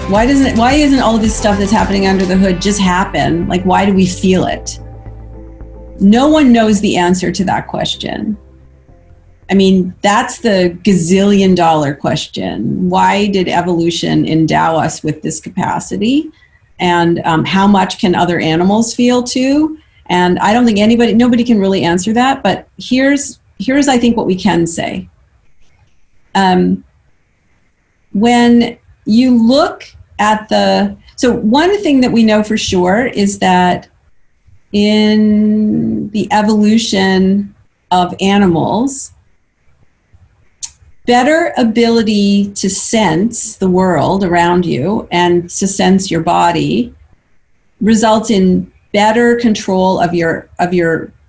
Why isn't all of this stuff that's happening under the hood just happen? Like, why do we feel it? No one knows the answer to that question. I mean, that's the gazillion-dollar question. Why did evolution endow us with this capacity? And how much can other animals feel too? And I don't think nobody can really answer that, but here's I think what we can say. When you look at so one thing that we know for sure is that in the evolution of animals, better ability to sense the world around you and to sense your body results in better control of your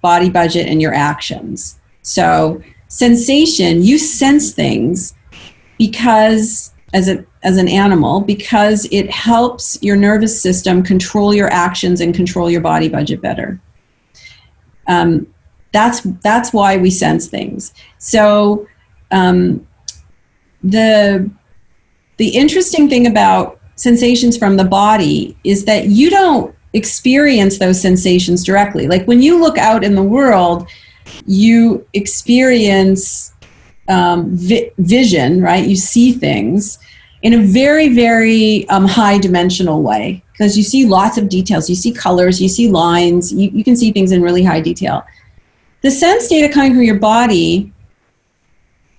body budget and your actions. So sensation, you sense things because as an animal, because it helps your nervous system control your actions and control your body budget better. That's why we sense things. So the interesting thing about sensations from the body is that you don't experience those sensations directly. Like when you look out in the world, you experience vision, right? You see things in a very, very high dimensional way because you see lots of details. You see colors, you see lines, you can see things in really high detail. The sense data coming from your body,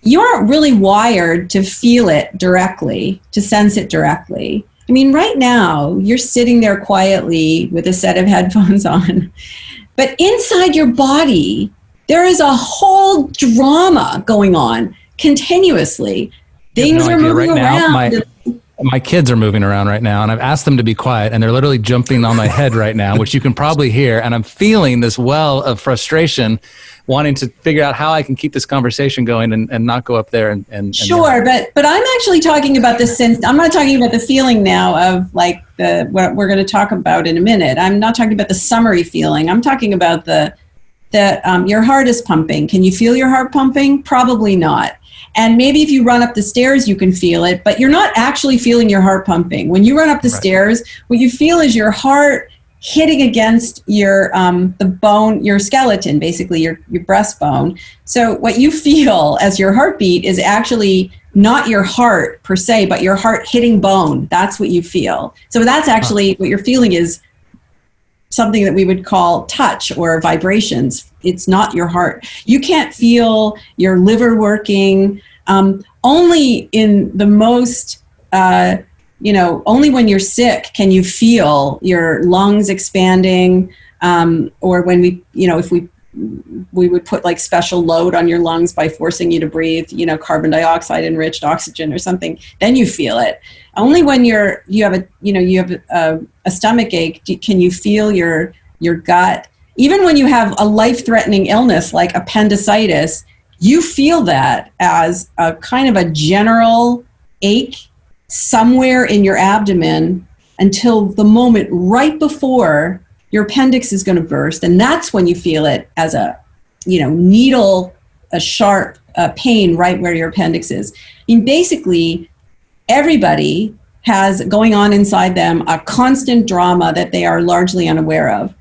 you aren't really wired to feel it directly, to sense it directly. I mean, right now, you're sitting there quietly with a set of headphones on, but inside your body, there is a whole drama going on continuously. Things are moving around. My kids are moving around right now, and I've asked them to be quiet, and they're literally jumping on my head right now, which you can probably hear, and I'm feeling this well of frustration, wanting to figure out how I can keep this conversation going and not go up there and Sure, but I'm actually talking about the sense. I'm not talking about the feeling now of like what we're going to talk about in a minute. I'm not talking about the summary feeling. I'm talking about your heart is pumping. Can you feel your heart pumping? Probably not. And maybe if you run up the stairs, you can feel it, but you're not actually feeling your heart pumping. When you run up the stairs, what you feel is your heart hitting against your the bone, your skeleton, basically your breastbone. So what you feel as your heartbeat is actually not your heart per se, but your heart hitting bone. That's what you feel. So that's actually what you're feeling is something that we would call touch or vibrations. It's not your heart. You can't feel your liver working. Only in the most, only when you're sick can you feel your lungs expanding, or when if we would put like special load on your lungs by forcing you to breathe, carbon dioxide enriched oxygen or something, then you feel it. Only when you have a stomach ache can you feel your gut. Even when you have a life-threatening illness like appendicitis, you feel that as a kind of a general ache somewhere in your abdomen until the moment right before your appendix is going to burst. And that's when you feel it as a needle, a sharp pain right where your appendix is. I mean, basically, everybody has going on inside them a constant drama that they are largely unaware of.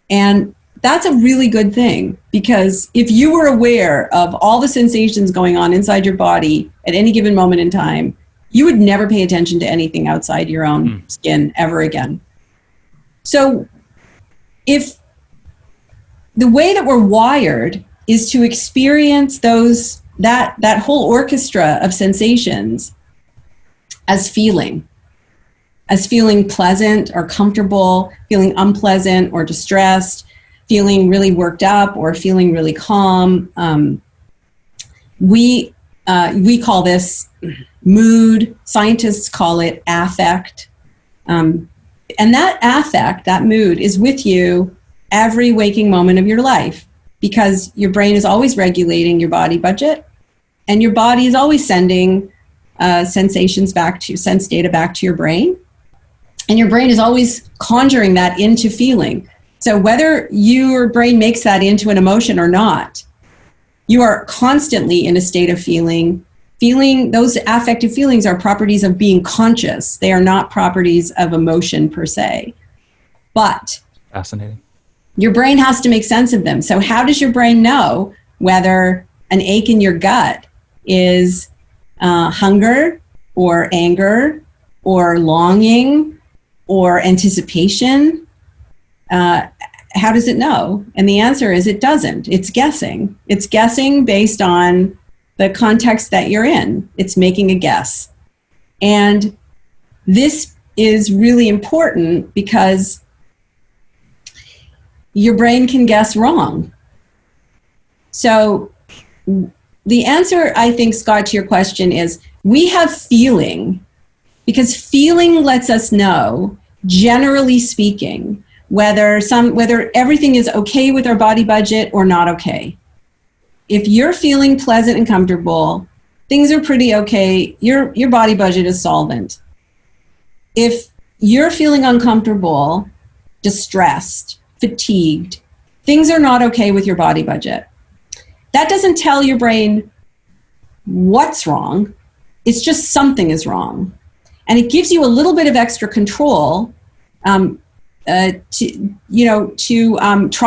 And that's a really good thing, because if you were aware of all the sensations going on inside your body at any given moment in time, you would never pay attention to anything outside your own skin ever again. So if the way that we're wired is to experience that whole orchestra of sensations as feeling pleasant or comfortable, feeling unpleasant or distressed, feeling really worked up or feeling really calm. We call this mood. Scientists call it affect. And that affect, that mood, is with you every waking moment of your life, because your brain is always regulating your body budget, and your body is always sending sense data back to your brain. And your brain is always conjuring that into feeling. So whether your brain makes that into an emotion or not, you are constantly in a state of feeling those affective feelings are properties of being conscious. They are not properties of emotion per se. But fascinating. Your brain has to make sense of them. So how does your brain know whether an ache in your gut is hunger or anger or longing or anticipation? How does it know? And the answer is it doesn't. It's guessing. It's guessing based on the context that you're in. It's making a guess. And this is really important because your brain can guess wrong. So the answer, I think, Scott, to your question is we have feeling, because feeling lets us know, generally speaking, whether everything is okay with our body budget or not okay. If you're feeling pleasant and comfortable, things are pretty okay, your body budget is solvent. If you're feeling uncomfortable, distressed, fatigued, things are not okay with your body budget. That doesn't tell your brain what's wrong. It's just something is wrong. And it gives you a little bit of extra control to try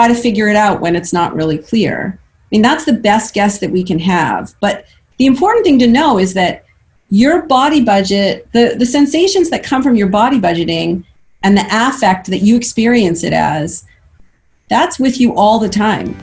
to figure it out when it's not really clear. I mean, that's the best guess that we can have. But the important thing to know is that your body budget, the sensations that come from your body budgeting and the affect that you experience it as, that's with you all the time.